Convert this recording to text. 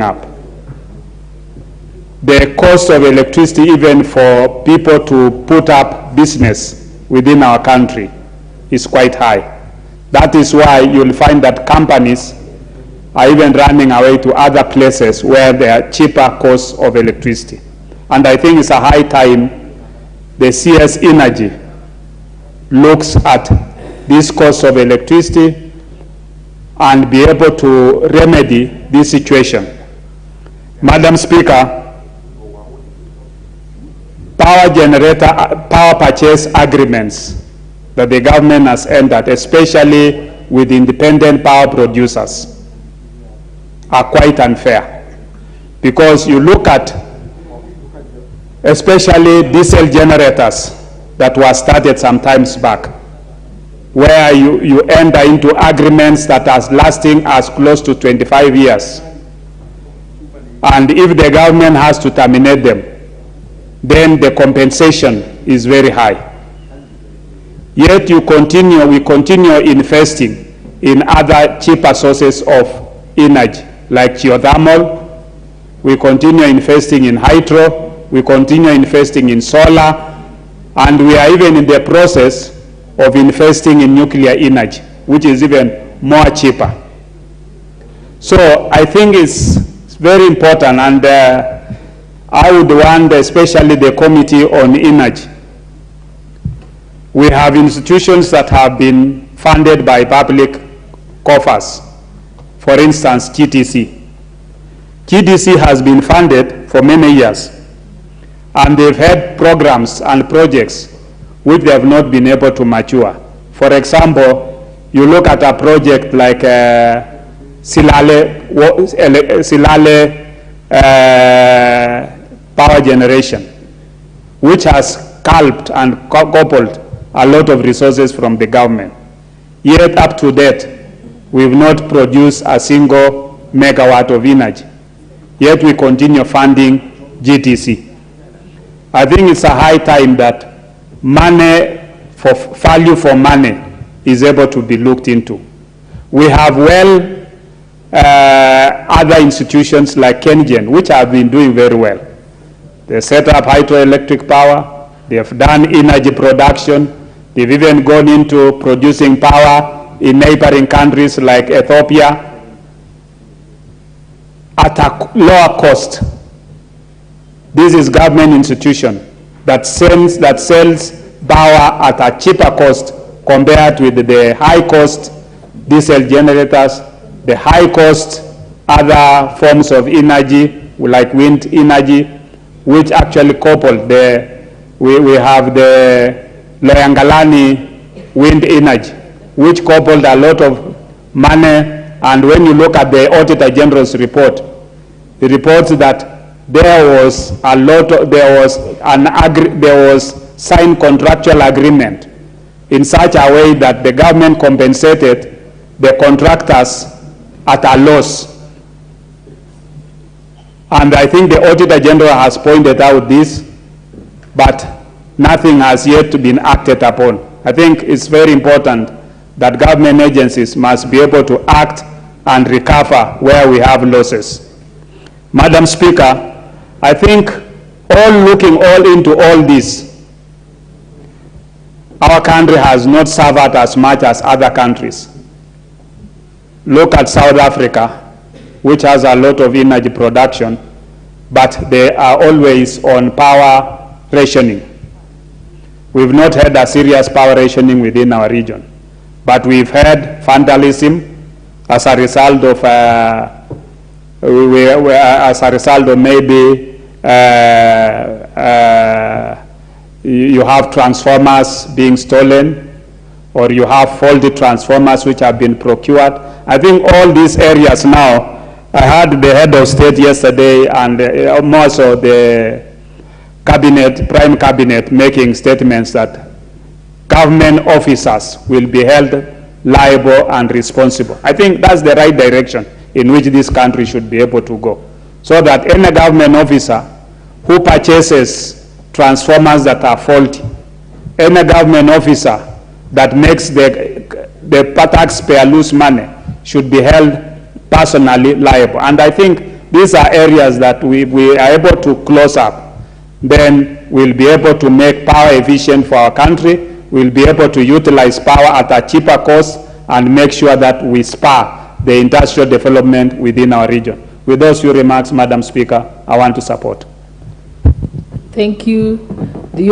up. The cost of electricity, even for people to put up business within our country, is quite high. That is why you'll find that companies are even running away to other places where there are cheaper costs of electricity. And I think it's a high time the CS Energy looks at this cost of electricity and be able to remedy this situation. Madam Speaker, power purchase agreements that the government has entered, especially with independent power producers, are quite unfair. Because you look at especially diesel generators that were started some times back, where you enter into agreements that are lasting as close to 25 years. And if the government has to terminate them, then the compensation is very high. Yet we continue investing in other cheaper sources of energy, like geothermal. We continue investing in hydro. We continue investing in solar. And we are even in the process of investing in nuclear energy, which is even more cheaper. So I think it's very important, and I would want especially the Committee on Energy. We have institutions that have been funded by public coffers. For instance, GTC. GTC has been funded for many years, and they've had programs and projects which they have not been able to mature. For example, you look at a project like Silale power generation, which has scalped and coupled a lot of resources from the government. Yet up to date, we've not produced a single megawatt of energy. Yet we continue funding GTC. I think it's a high time that money for value for money is able to be looked into. We have other institutions like KenGen, which have been doing very well. They set up hydroelectric power, they have done energy production, they've even gone into producing power in neighboring countries like Ethiopia at a lower cost. This is government institution that sells power at a cheaper cost compared with the high cost diesel generators, the high cost other forms of energy like wind energy, which actually coupled we have the Loyangalani wind energy, which coupled a lot of money. And when you look at the Auditor General's report, it reports that there was signed contractual agreement in such a way that the government compensated the contractors at a loss. And I think the Auditor General has pointed out this, but nothing has yet been acted upon. I think it's very important that government agencies must be able to act and recover where we have losses. Madam Speaker, I think looking into all this, our country has not suffered as much as other countries. Look at South Africa, which has a lot of energy production, but they are always on power rationing. We've not had a serious power rationing within our region, but we've had vandalism as a result of maybe you have transformers being stolen, or you have faulty transformers which have been procured. I think all these areas now, I heard the head of state yesterday and more so the cabinet, prime cabinet, making statements that government officers will be held liable and responsible. I think that's the right direction in which this country should be able to go, so that any government officer who purchases transformers that are faulty, any government officer that makes the taxpayer lose money should be held personally liable. And I think these are areas that we are able to close up, then we'll be able to make power efficient for our country. We'll be able to utilize power at a cheaper cost and make sure that we spur the industrial development within our region. With those few remarks, Madam Speaker, I want to support. Thank you. The